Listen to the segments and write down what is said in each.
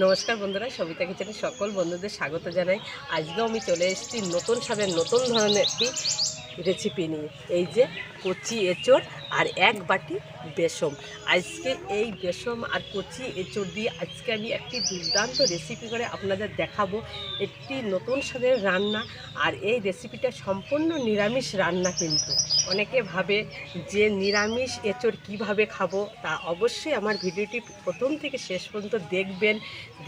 নমস্কার বন্ধুরা, সবিতা কিচেনে সকল বন্ধুদের স্বাগত জানাই। আজকেও আমি চলে এসেছি নতুন স্বাদের নতুন ধরনের একটি রেসিপি নিয়ে। এই যে কচি এঁচড় আর এক বাটি বেসম। আজকে এই বেসম আর কচি এঁচড় দিয়ে আজকে আমি একটি দুর্দান্ত রেসিপি করে আপনাদের দেখাবো। একটি নতুন স্বাদের রান্না, আর এই রেসিপিটা সম্পূর্ণ নিরামিষ রান্না। কিন্তু অনেকে ভাবে যে নিরামিষ এঁচড় কিভাবে খাবো, তা অবশ্যই আমার ভিডিওটি প্রথম থেকে শেষ পর্যন্ত দেখবেন।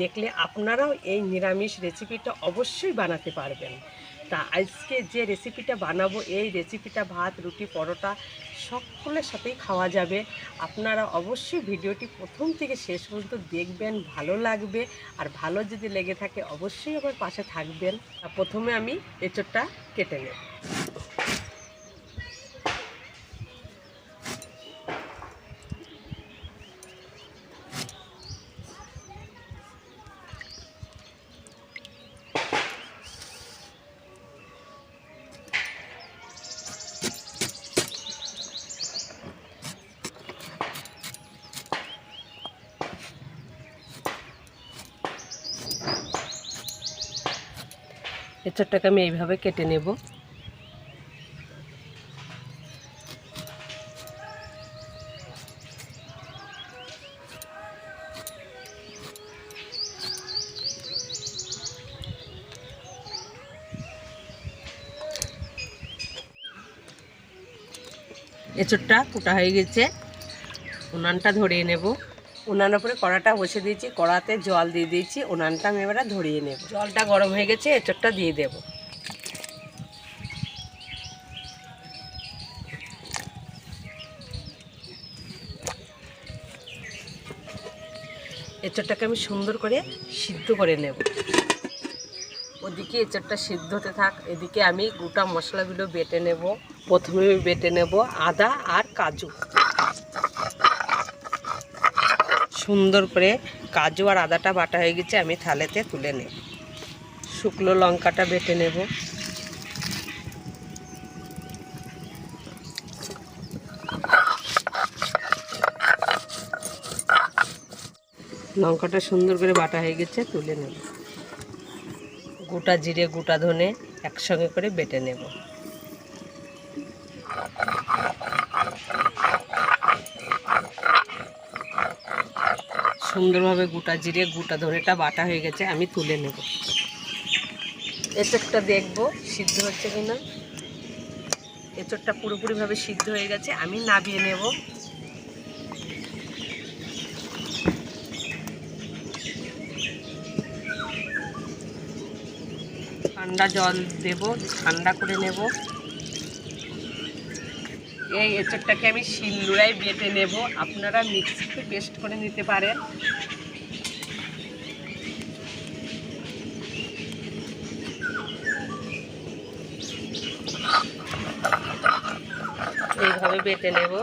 দেখলে আপনারাও এই নিরামিষ রেসিপিটা অবশ্যই বানাতে পারবেন। তা আজকে যে রেসিপিটা বানাবো, এই রেসিপিটা ভাত, রুটি, পরোটা সকলের সাথেই খাওয়া যাবে। আপনারা অবশ্যই ভিডিওটি প্রথম থেকে শেষ পর্যন্ত দেখবেন, ভালো লাগবে। আর ভালো যদি লেগে থাকে অবশ্যই আমার পাশে থাকবেন। প্রথমে আমি এঁচড়টা কেটে নেব। এঁচড়টাকে আমি এইভাবে কেটে নেব। এঁচড়টা কুটা হয়ে গেছে, উনানটা ধরিয়ে নেব। উনানের উপরে কড়াটা বসে দিয়েছি, কড়াতে জল দিয়ে দিয়েছি। উনানটা আমি এবারে ধরিয়ে নেব। জলটা গরম হয়ে গেছে, এঁচড়টা দিয়ে দেব। এঁচড়টাকে আমি সুন্দর করে সিদ্ধ করে নেব। ওদিকে এঁচড়টা সিদ্ধ হতে থাক, এদিকে আমি গোটা মশলাগুলো বেটে নেব। প্রথমে বেটে নেব আদা আর কাজু। সুন্দর করে কাজু আর আদাটা বাটা হয়ে গেছে, আমি থালেতে তুলে নেব। শুকনো লঙ্কাটা বেটে নেব। লঙ্কাটা সুন্দর করে বাটা হয়ে গেছে, তুলে নেব। গোটা জিরে, গোটা ধনে একসঙ্গে করে বেটে নেব। সুন্দরভাবে গোটা জিরে, গোটা ধনেটা বাটা হয়ে গেছে, আমি তুলে নেব। এঁচড়টা দেখব সিদ্ধ হচ্ছে কিনা। এঁচড়টা পুরোপুরিভাবে সিদ্ধ হয়ে গেছে, আমি নামিয়ে নেব। ঠান্ডা জল দেব, ঠান্ডা করে নেব। এই এঁচড়টাকে আমি শিলনোড়ায় বেটে নেব, আপনারা মিক্সিতে পেস্ট করে নিতে পারেন। এইভাবে বেটে নেব।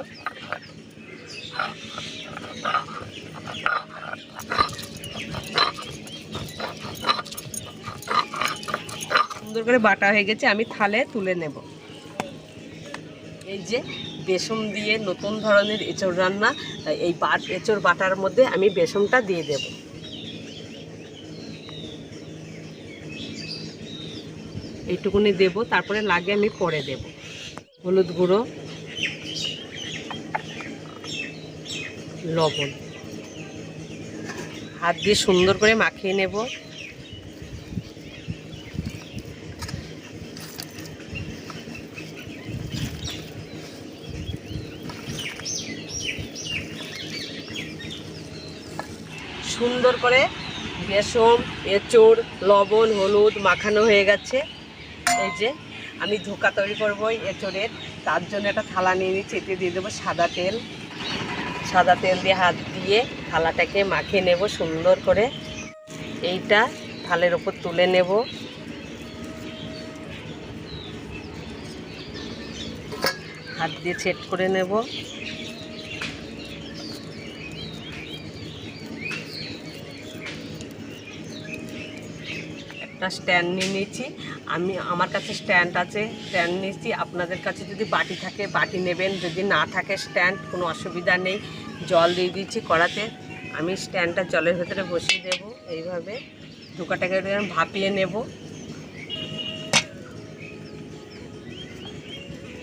সুন্দর করে বাটা হয়ে গেছে, আমি থালে তুলে নেব। এই যে বেসম দিয়ে নতুন ধরনের এঁচড় রান্না, এই এঁচড় বাটার মধ্যে আমি বেসমটা দিয়ে দেব। এইটুকুনি দেব, তারপরে লাগে আমি পরে দেব। হলুদ গুঁড়ো, লবণ, হাত দিয়ে সুন্দর করে মাখিয়ে নেব। সুন্দর করে বেসম, এঁচড়, লবণ, হলুদ মাখানো হয়ে গেছে। এই যে আমি ধোকা তৈরি করবো এঁচড়ের, তার জন্য একটা থালা নিয়ে নিচ্ছি। এতে দিয়ে দেবো সাদা তেল। সাদা তেল দিয়ে হাত দিয়ে থালাটাকে মাখিয়ে নেব সুন্দর করে। এইটা থালের ওপর তুলে নেব। হাত দিয়ে সেট করে নেব। একটা স্ট্যান্ড নিয়ে নিয়েছি, আমার কাছে স্ট্যান্ড আছে, স্ট্যান্ড নিয়েছি। আপনাদের কাছে যদি বাটি থাকে বাটি নেবেন, যদি না থাকে স্ট্যান্ড কোনো অসুবিধা নেই। জল দিয়ে দিচ্ছি কড়াতে, আমি স্ট্যান্ডটা জলের ভেতরে বসিয়ে দেব। এইভাবে ধোকাটাকে ভাপিয়ে নেব।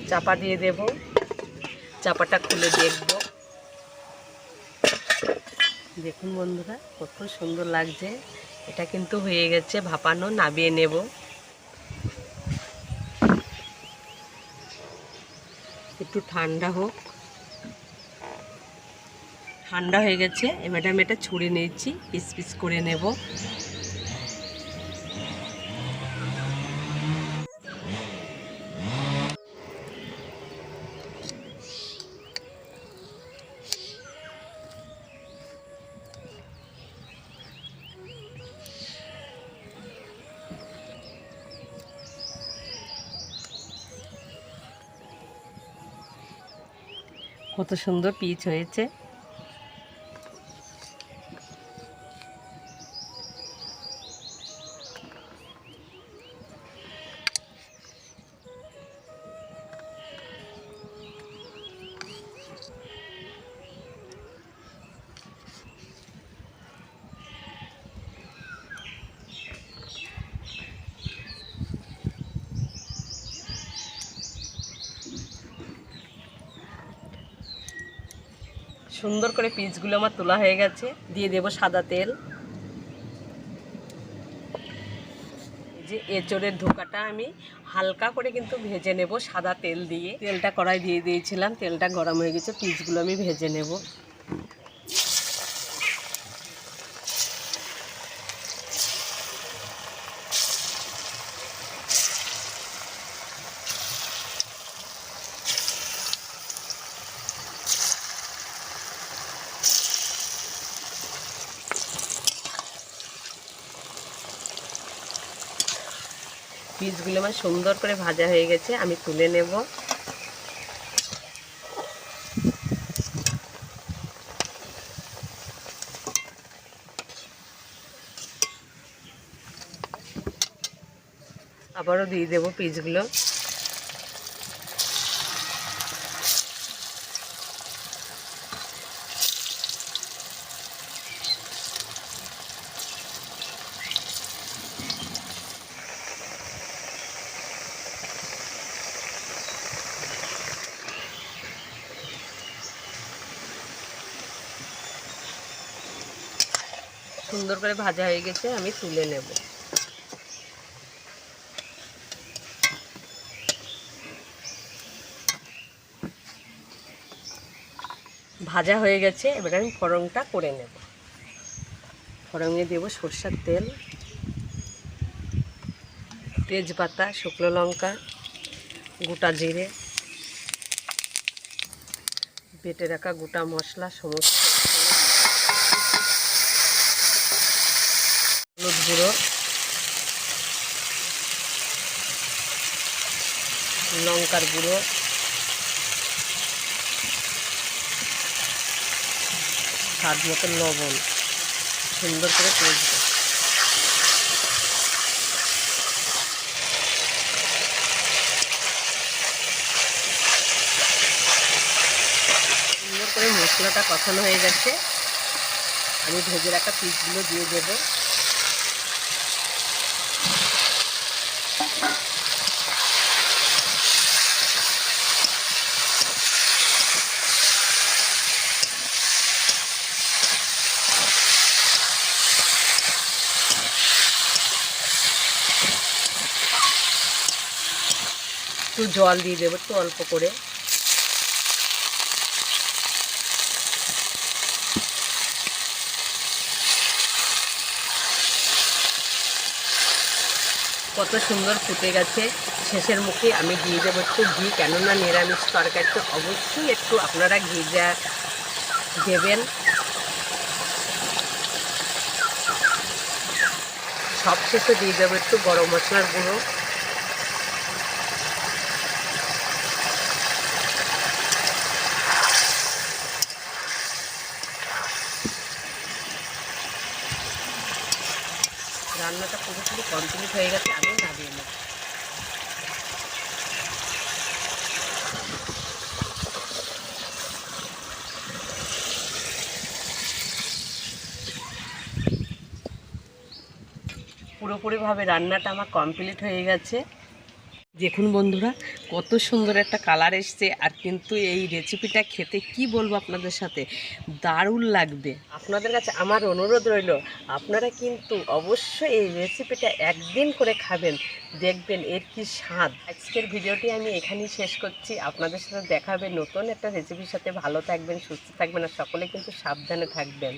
চাপা দিয়ে দেব, চাপাটা খুলে দেখব। দেখুন বন্ধুরা কত সুন্দর লাগছে। এটা কিন্তু হয়ে গেছে ভাপানো, নামিয়ে নেব। একটু ঠান্ডা হোক। ঠান্ডা হয়ে গেছে, এবার আমি এটা ছুঁড়ে নিয়েছি, পিস পিস করে নেব। কত সুন্দর পিচ হয়েছে। সুন্দর করে পিসগুলো আমার তোলা হয়ে গেছে। দিয়ে দেব সাদা তেল। এই যে এঁচোড়ের ধোকাটা আমি হালকা করে কিন্তু ভেজে নেব সাদা তেল দিয়ে। তেলটা কড়াই দিয়ে দিয়েছিলাম, তেলটা গরম হয়ে গেছে, পিসগুলো আমি ভেজে নেব। পিসগুলো আমার সুন্দর করে ভাজা হয়ে গেছে, আমি তুলে নেব। আবারও দিয়ে দেব পিসগুলো। সুন্দর করে ভাজা হয়ে গেছে, আমি তুলে নেব। ভাজা হয়ে গেছে, এবার আমি ফোড়নটা করে নেব। ফোড়নে দেব সরষের তেল, তেজপাতা, শুকনো লঙ্কা, গোটা জিরে, বেটে রাখা গোটা মশলা সমস্ত, হলুদ গুঁড়ো, লঙ্কার গুঁড়ো, স্বাদ মতো লবণ, সুন্দর করে কষবো। সুন্দর করে মশলাটা কষানো হয়ে গেছে, আমি ভেজে রাখা পিসগুলো দিয়ে দেব। একটু জল দিয়ে দেবো, একটু অল্প করে। কত সুন্দর ফুটে গেছে। শেষের মুখে আমি দিয়ে দেবো একটু ঘি, কেননা নিরামিষ তরকারিতে অবশ্যই একটু আপনারা ঘি দেবেন। সব শেষে দিয়ে দেবো একটু গরম মশলার গুঁড়ো। রান্নাটা পুরোপুরি কমপ্লিট হয়ে গেছে, আমি নামিয়ে নেব। পুরোপুরিভাবে রান্নাটা আমার কমপ্লিট হয়ে গেছে। দেখুন বন্ধুরা, কত সুন্দর একটা কালার এসছে। আর কিন্তু এই রেসিপিটা খেতে কি বলবো আপনাদের সাথে, দারুণ লাগবে। আপনাদের কাছে আমার অনুরোধ রইল, আপনারা কিন্তু অবশ্যই এই রেসিপিটা একদিন করে খাবেন, দেখবেন এর কি স্বাদ। আজকের ভিডিওটি আমি এখানেই শেষ করছি। আপনাদের সাথে দেখা হবে নতুন একটা রেসিপির সাথে। ভালো থাকবেন, সুস্থ থাকবেন, আর সকলে কিন্তু সাবধানে থাকবেন।